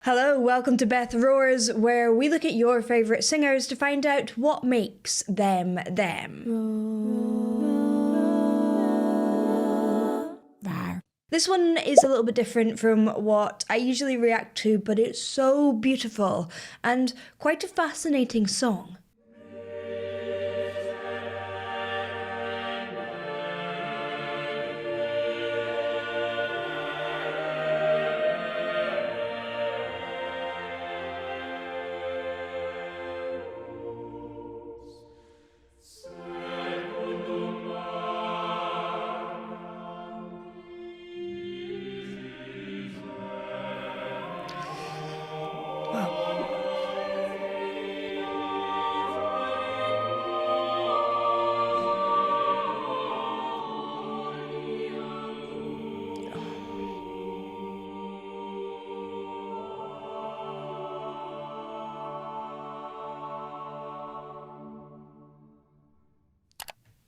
Hello, welcome to Beth Roars, where we look at your favourite singers to find out what makes them them. This one is a little bit different from what I usually react to, but it's so beautiful and quite a fascinating song.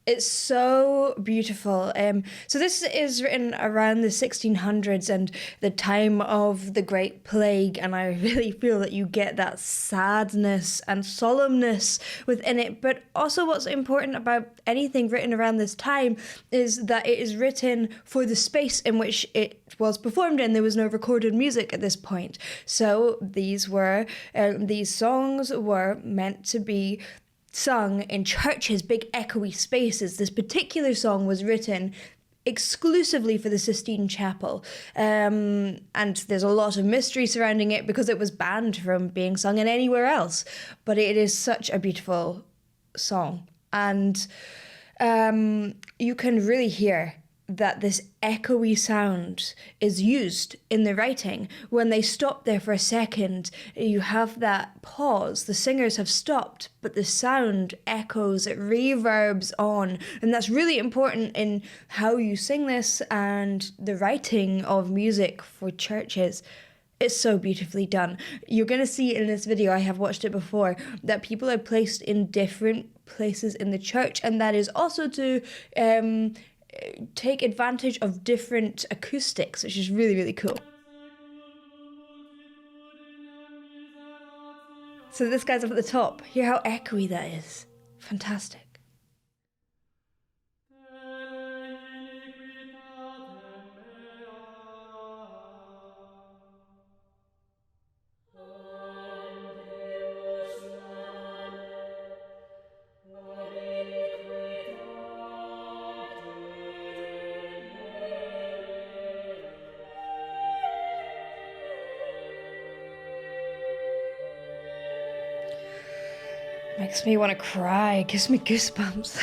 It's so beautiful. So this is written around the 1600s and the time of the Great Plague, and I really feel that you get that sadness and solemnness within it. But also what's important about anything written around this time is that it is written for the space in which it was performed in. There was no recorded music at this point. So these songs were meant to be sung in churches, big echoey spaces. This particular song was written exclusively for the Sistine Chapel, and there's a lot of mystery surrounding it because it was banned from being sung in anywhere else. But it is such a beautiful song, and you can really hear that this echoey sound is used in the writing. When they stop there for a second, you have that pause. The singers have stopped, but the sound echoes, it reverbs on. And that's really important in how you sing this and the writing of music for churches. It's so beautifully done. You're going to see in this video, I have watched it before, that people are placed in different places in the church, and that is also to take advantage of different acoustics, which is really, really cool. So this guy's up at the top. Hear how echoey that is. Fantastic. Makes me want to cry. Gives me goosebumps.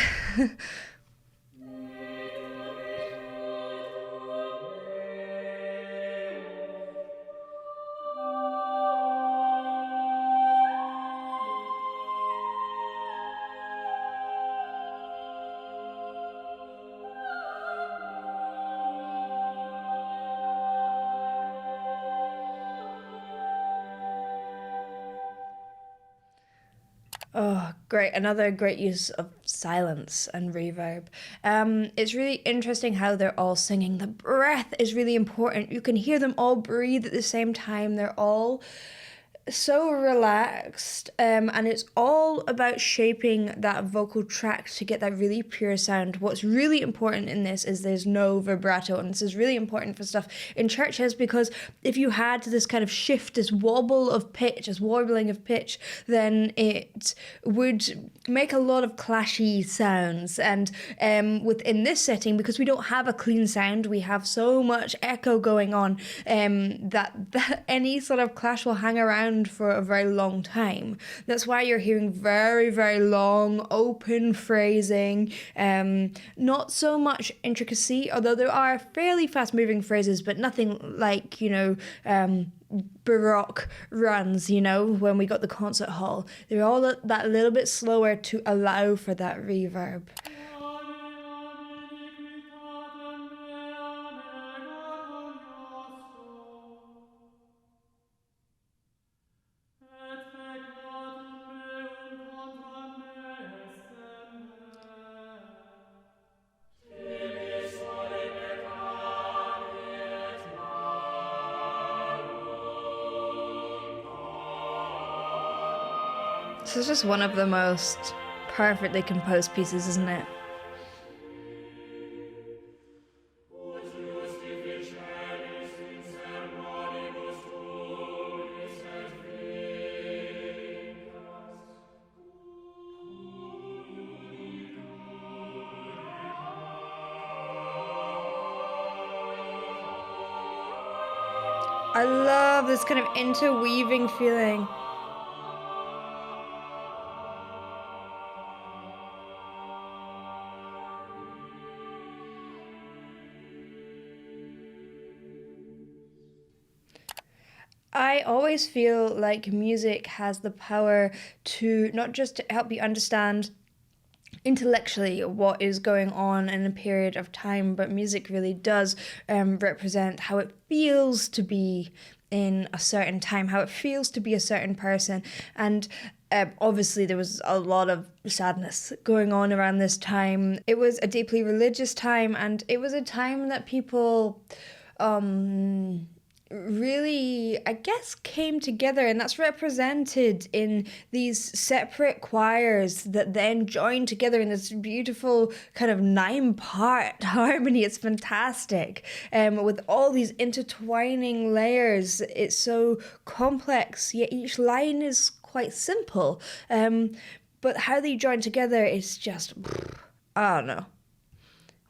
Oh, great. Another great use of silence and reverb. It's really interesting how they're all singing. The breath is really important. You can hear them all breathe at the same time. They're all so relaxed, and it's all about shaping that vocal tract to get that really pure sound. What's really important in this is there's no vibrato, and this is really important for stuff in churches, because if you had this kind of shift, this wobble of pitch, this warbling of pitch, then it would make a lot of clashy sounds. And within this setting, because we don't have a clean sound, we have so much echo going on, that any sort of clash will hang around for a very long time. That's why you're hearing very, very long, open phrasing, not so much intricacy, although there are fairly fast-moving phrases, but nothing like, Baroque runs, when we got the concert hall. They're all that little bit slower to allow for that reverb. This is just one of the most perfectly composed pieces, isn't it? I love this kind of interweaving feeling. I always feel like music has the power to not just to help you understand intellectually what is going on in a period of time, but music really does represent how it feels to be in a certain time, how it feels to be a certain person. And obviously, there was a lot of sadness going on around this time. It was a deeply religious time, and it was a time that people really, I guess, came together, and that's represented in these separate choirs that then join together in this beautiful kind of 9-part harmony. It's fantastic, with all these intertwining layers. It's so complex, yet each line is quite simple. But how they join together is just, I don't know.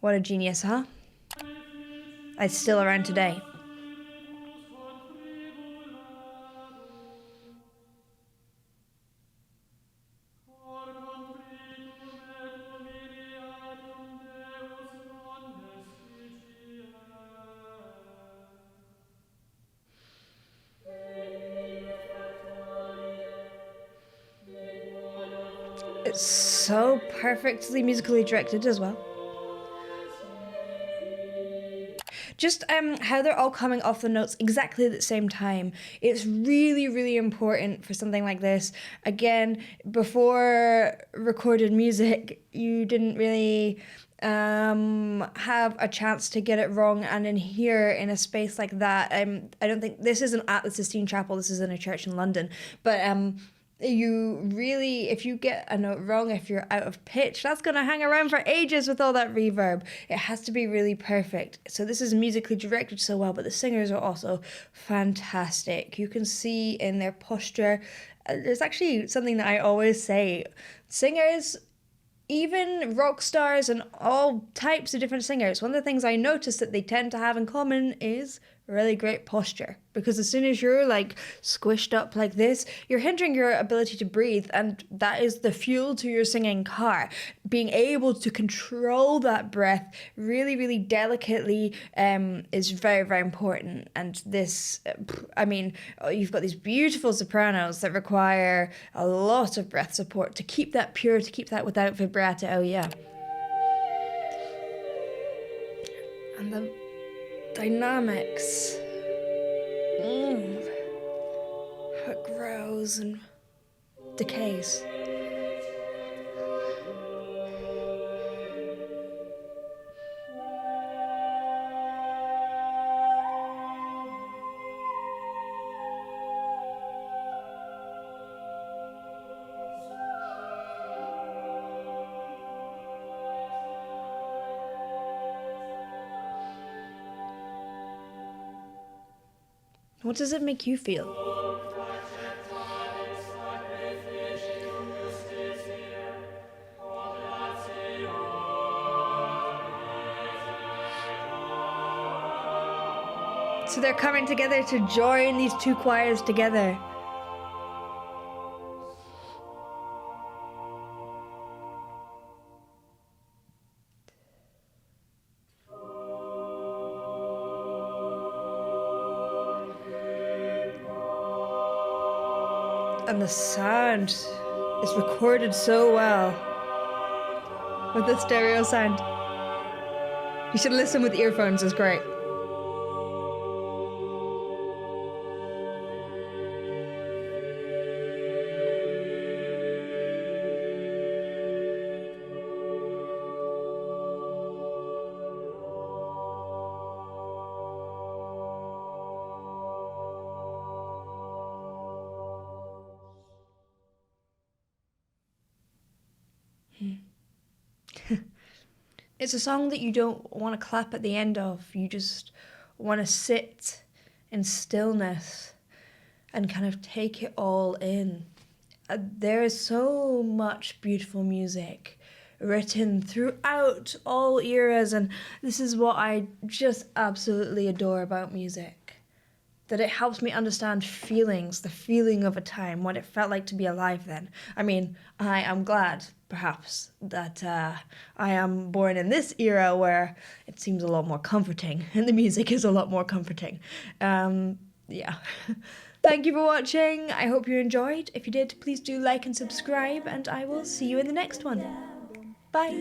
What a genius, huh? It's still around today. It's so perfectly musically directed as well. Just how they're all coming off the notes exactly at the same time. It's really, really important for something like this. Again, before recorded music, you didn't really have a chance to get it wrong, and in here, in a space like that, I don't think this isn't at the Sistine Chapel. This is in a church in London, but you really, if you get a note wrong, if you're out of pitch, that's going to hang around for ages with all that reverb. It has to be really perfect. So this is musically directed so well, but the singers are also fantastic. You can see in their posture. There's actually something that I always say. Singers, even rock stars and all types of different singers, one of the things I notice that they tend to have in common is really great posture. Because as soon as you're like squished up like this, you're hindering your ability to breathe, and that is the fuel to your singing car. Being able to control that breath really, really delicately is very, very important. And this, I mean, you've got these beautiful sopranos that require a lot of breath support to keep that pure, to keep that without vibrato. Oh yeah. And the dynamics. How it grows and decays. What does it make you feel? So they're coming together to join these two choirs together. And the sound is recorded so well with the stereo sound. You should listen with earphones, it's great. It's a song that you don't want to clap at the end of. You just want to sit in stillness and kind of take it all in. There is so much beautiful music written throughout all eras, and this is what I just absolutely adore about music. That it helps me understand feelings, the feeling of a time, what it felt like to be alive then. I mean, I am glad, perhaps, that I am born in this era where it seems a lot more comforting, and the music is a lot more comforting. Yeah. Thank you for watching. I hope you enjoyed. If you did, please do like and subscribe, and I will see you in the next one. Bye.